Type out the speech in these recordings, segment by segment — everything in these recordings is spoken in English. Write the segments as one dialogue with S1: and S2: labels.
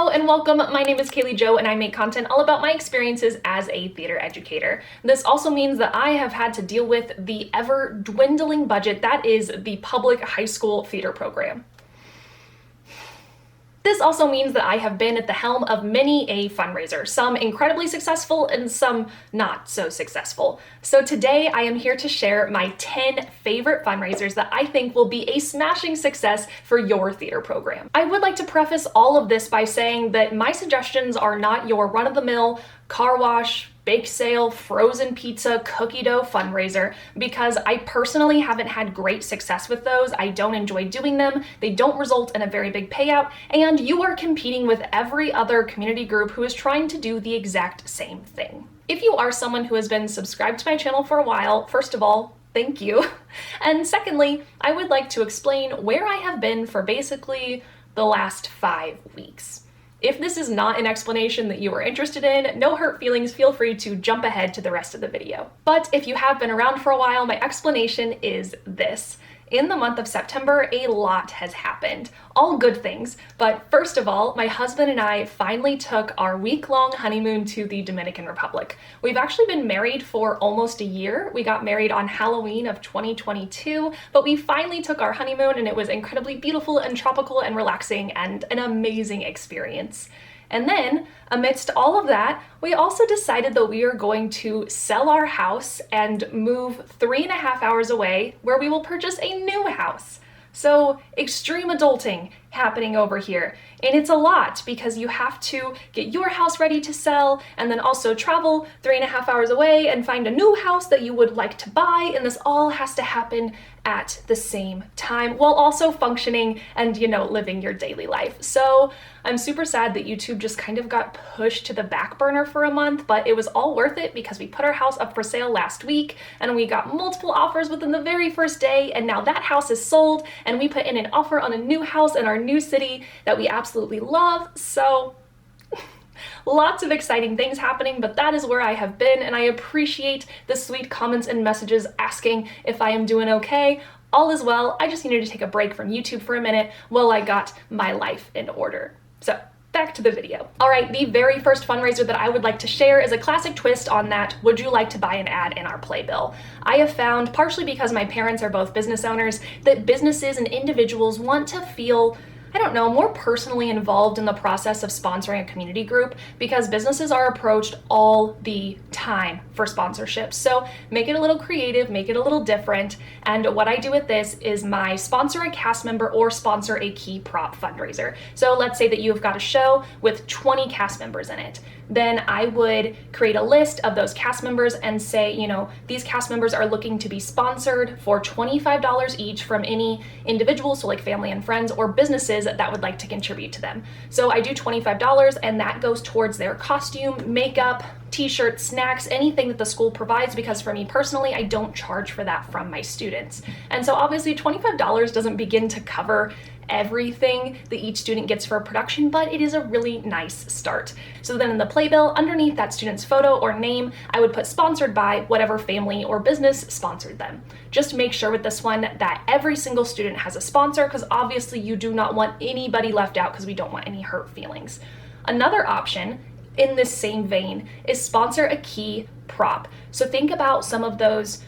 S1: Hello and welcome. My name is Kaylee Jo and I make content all about my experiences as a theater educator. This also means that I have had to deal with the ever dwindling budget that is the public high school theater program. This also means that I have been at the helm of many a fundraiser, some incredibly successful and some not so successful. So today I am here to share my 10 favorite fundraisers that I think will be a smashing success for your theater program. I would like to preface all of this by saying that my suggestions are not your run-of-the-mill car wash, bake sale, frozen pizza, cookie dough fundraiser, because I personally haven't had great success with those. I don't enjoy doing them. They don't result in a very big payout, and you are competing with every other community group who is trying to do the exact same thing. If you are someone who has been subscribed to my channel for a while, first of all, thank you. And secondly, I would like to explain where I have been for basically the last 5 weeks. If this is not an explanation that you are interested in, no hurt feelings, feel free to jump ahead to the rest of the video. But if you have been around for a while, my explanation is this. In the month of September, a lot has happened. All good things, but first of all, my husband and I finally took our week-long honeymoon to the Dominican Republic. We've actually been married for almost a year. We got married on Halloween of 2022, but we finally took our honeymoon and it was incredibly beautiful and tropical and relaxing and an amazing experience. And then, amidst all of that, we also decided that we are going to sell our house and move 3.5 hours away where we will purchase a new house. So, extreme adulting happening over here. And it's a lot because you have to get your house ready to sell and then also travel 3.5 hours away and find a new house that you would like to buy. And this all has to happen at the same time while also functioning and, living your daily life. So I'm super sad that YouTube just kind of got pushed to the back burner for a month, but it was all worth it because we put our house up for sale last week and we got multiple offers within the very first day. And now that house is sold and we put in an offer on a new house in our new city that we absolutely love. So lots of exciting things happening, but that is where I have been, and I appreciate the sweet comments and messages asking if I am doing okay. All is well. I just needed to take a break from YouTube for a minute while I got my life in order. So back to the video. All right, the very first fundraiser that I would like to share is a classic twist on that would you like to buy an ad in our playbill. I have found, partially because my parents are both business owners, that businesses and individuals want to feel more personally involved in the process of sponsoring a community group because businesses are approached all the time for sponsorships. So make it a little creative, make it a little different. And what I do with this is my sponsor a cast member or sponsor a key prop fundraiser. So let's say that you've got a show with 20 cast members in it. Then I would create a list of those cast members and say, these cast members are looking to be sponsored for $25 each from any individual, so like family and friends or businesses that would like to contribute to them. So I do $25 and that goes towards their costume, makeup, t-shirts, snacks, anything that the school provides, because for me personally, I don't charge for that from my students. And so obviously $25 doesn't begin to cover everything that each student gets for a production, but it is a really nice start. So then in the playbill, underneath that student's photo or name, I would put sponsored by whatever family or business sponsored them. Just make sure with this one that every single student has a sponsor, because obviously you do not want anybody left out because we don't want any hurt feelings. Another option in this same vein is sponsor a key prop. So think about some of those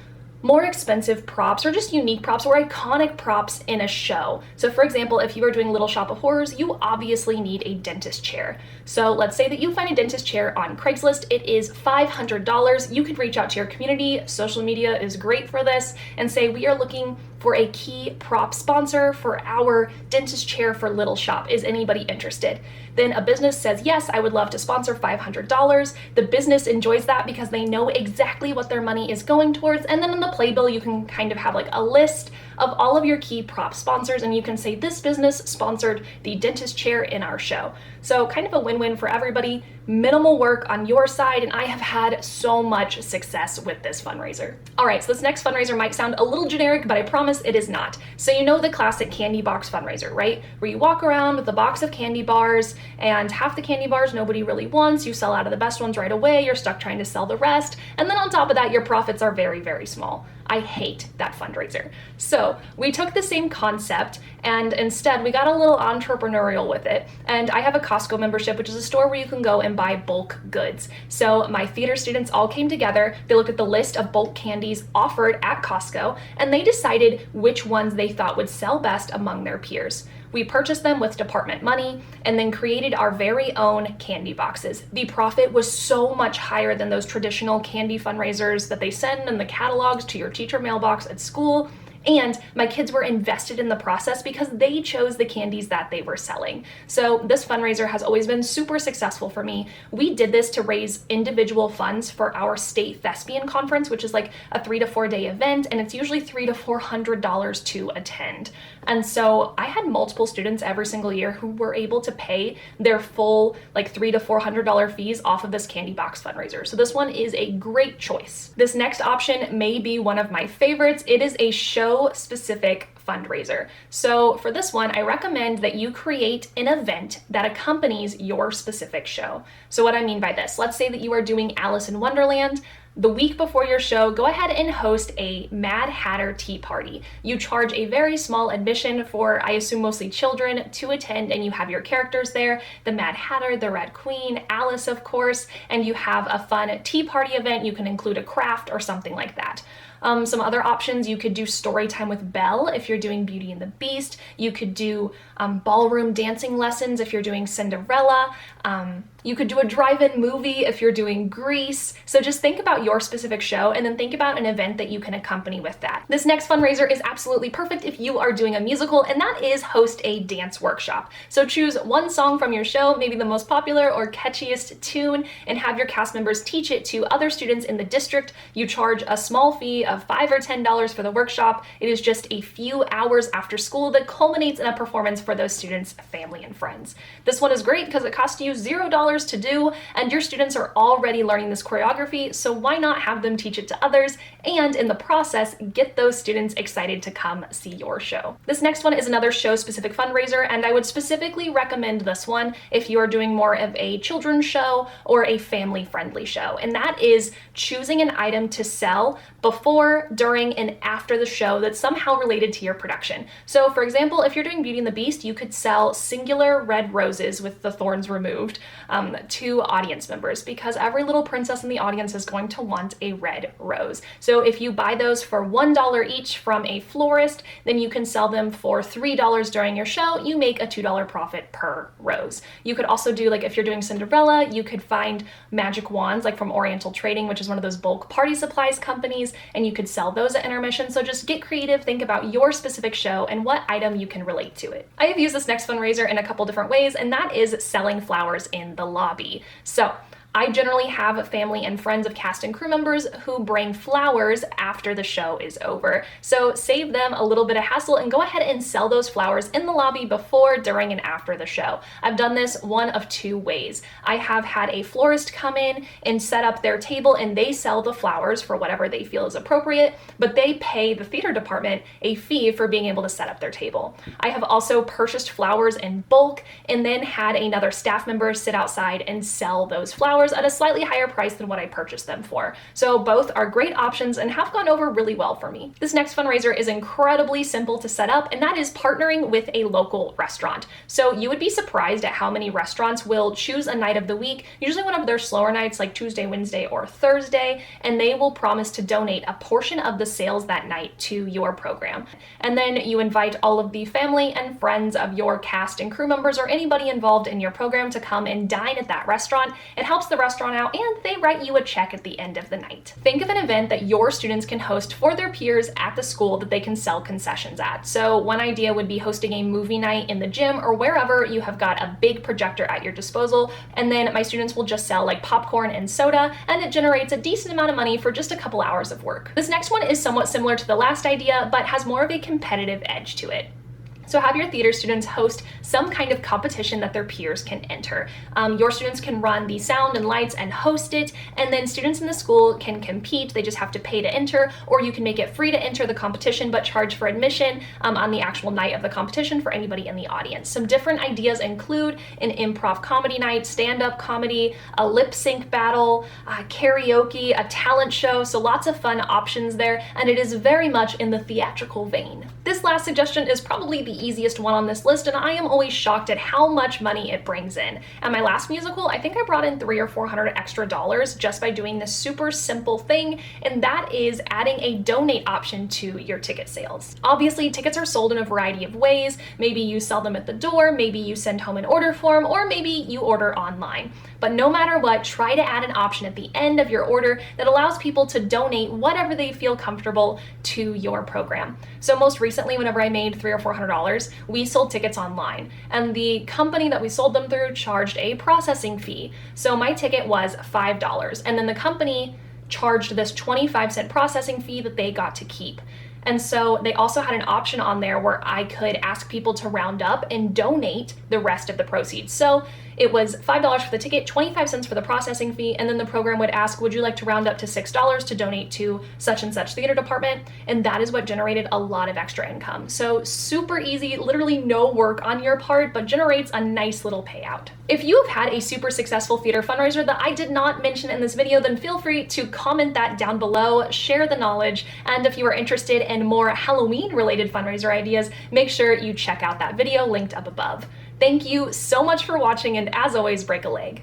S1: more expensive props or just unique props or iconic props in a show. So for example, if you are doing Little Shop of Horrors, you obviously need a dentist chair. So let's say that you find a dentist chair on Craigslist. It is $500. You could reach out to your community. Social media is great for this and say, we are looking for a key prop sponsor for our dentist chair for Little Shop. Is anybody interested? Then a business says, yes, I would love to sponsor $500. The business enjoys that because they know exactly what their money is going towards. And then in the playbill, you can kind of have like a list of all of your key prop sponsors, and you can say this business sponsored the dentist chair in our show. So kind of a win-win for everybody, minimal work on your side, and I have had so much success with this fundraiser. All right, so this next fundraiser might sound a little generic, but I promise it is not. So you know the classic candy box fundraiser, right? Where you walk around with a box of candy bars, and half the candy bars nobody really wants, you sell out of the best ones right away, you're stuck trying to sell the rest, and then on top of that, your profits are very, very small. I hate that fundraiser. So we took the same concept and instead we got a little entrepreneurial with it. And I have a Costco membership, which is a store where you can go and buy bulk goods. So my theater students all came together, they looked at the list of bulk candies offered at Costco, and they decided which ones they thought would sell best among their peers. We purchased them with department money and then created our very own candy boxes. The profit was so much higher than those traditional candy fundraisers that they send in the catalogs to your teacher mailbox at school. And my kids were invested in the process because they chose the candies that they were selling. So this fundraiser has always been super successful for me. We did this to raise individual funds for our state thespian conference, which is like a 3 to 4 day event, and it's usually $300 to $400 to attend. And so I had multiple students every single year who were able to pay their full like $300 to $400 fees off of this candy box fundraiser. So this one is a great choice. This next option may be one of my favorites. It is a show-specific fundraiser. So for this one, I recommend that you create an event that accompanies your specific show. So what I mean by this, let's say that you are doing Alice in Wonderland. The week before your show, go ahead and host a Mad Hatter tea party. You charge a very small admission for, I assume, mostly children to attend, and you have your characters there, the Mad Hatter, the Red Queen, Alice, of course, and you have a fun tea party event. You can include a craft or something like that. Some other options, you could do story time with Belle if you're doing Beauty and the Beast. You could do ballroom dancing lessons if you're doing Cinderella. You could do a drive-in movie if you're doing Grease. So just think about your specific show and then think about an event that you can accompany with that. This next fundraiser is absolutely perfect if you are doing a musical, and that is host a dance workshop. So choose one song from your show, maybe the most popular or catchiest tune, and have your cast members teach it to other students in the district. You charge a small fee of $5 or $10 for the workshop. It is just a few hours after school that culminates in a performance for those students, family, and friends. This one is great because it costs you $0 to do, and your students are already learning this choreography, so why not have them teach it to others, and in the process, get those students excited to come see your show. This next one is another show-specific fundraiser, and I would specifically recommend this one if you are doing more of a children's show or a family-friendly show, and that is choosing an item to sell before, during, and after the show that's somehow related to your production. So for example, if you're doing Beauty and the Beast, you could sell singular red roses with the thorns removed to audience members, because every little princess in the audience is going to want a red rose. So if you buy those for $1 each from a florist, then you can sell them for $3 during your show. You make a $2 profit per rose. You could also do, like if you're doing Cinderella, you could find magic wands like from Oriental Trading, which is one of those bulk party supplies companies, and you could sell those at intermission. So just get creative, think about your specific show and what item you can relate to it. I have used this next fundraiser in a couple different ways, and that is selling flowers in the lobby. So I generally have family and friends of cast and crew members who bring flowers after the show is over. So save them a little bit of hassle and go ahead and sell those flowers in the lobby before, during, and after the show. I've done this one of two ways. I have had a florist come in and set up their table, and they sell the flowers for whatever they feel is appropriate, but they pay the theater department a fee for being able to set up their table. I have also purchased flowers in bulk and then had another staff member sit outside and sell those flowers at a slightly higher price than what I purchased them for. So both are great options and have gone over really well for me. This next fundraiser is incredibly simple to set up, and that is partnering with a local restaurant. So you would be surprised at how many restaurants will choose a night of the week, usually one of their slower nights like Tuesday, Wednesday, or Thursday, and they will promise to donate a portion of the sales that night to your program. And then you invite all of the family and friends of your cast and crew members or anybody involved in your program to come and dine at that restaurant. It helps the restaurant out, and they write you a check at the end of the night. Think of an event that your students can host for their peers at the school that they can sell concessions at. So one idea would be hosting a movie night in the gym or wherever you have got a big projector at your disposal, and then my students will just sell like popcorn and soda, and it generates a decent amount of money for just a couple hours of work. This next one is somewhat similar to the last idea, but has more of a competitive edge to it. So have your theater students host some kind of competition that their peers can enter. Your students can run the sound and lights and host it, and then students in the school can compete. They just have to pay to enter, or you can make it free to enter the competition but charge for admission on the actual night of the competition for anybody in the audience. Some different ideas include an improv comedy night, stand-up comedy, a lip sync battle, karaoke, a talent show, so lots of fun options there, and it is very much in the theatrical vein. This last suggestion is probably the easiest one on this list, and I am always shocked at how much money it brings in. At my last musical, I think I brought in $300 or $400 extra just by doing this super simple thing, and that is adding a donate option to your ticket sales. Obviously, tickets are sold in a variety of ways. Maybe you sell them at the door, maybe you send home an order form, or maybe you order online. But no matter what, try to add an option at the end of your order that allows people to donate whatever they feel comfortable to your program. So most recently, whenever I made $300 or $400, we sold tickets online, and the company that we sold them through charged a processing fee. So my ticket was $5, and then the company charged this 25-cent processing fee that they got to keep. And so they also had an option on there where I could ask people to round up and donate the rest of the proceeds. So it was $5 for the ticket, 25 cents for the processing fee, and then the program would ask, would you like to round up to $6 to donate to such and such theater department? And that is what generated a lot of extra income. So super easy, literally no work on your part, but generates a nice little payout. If you have had a super successful theater fundraiser that I did not mention in this video, then feel free to comment that down below, share the knowledge, and if you are interested in more Halloween related fundraiser ideas, make sure you check out that video linked up above. Thank you so much for watching, and as always, break a leg.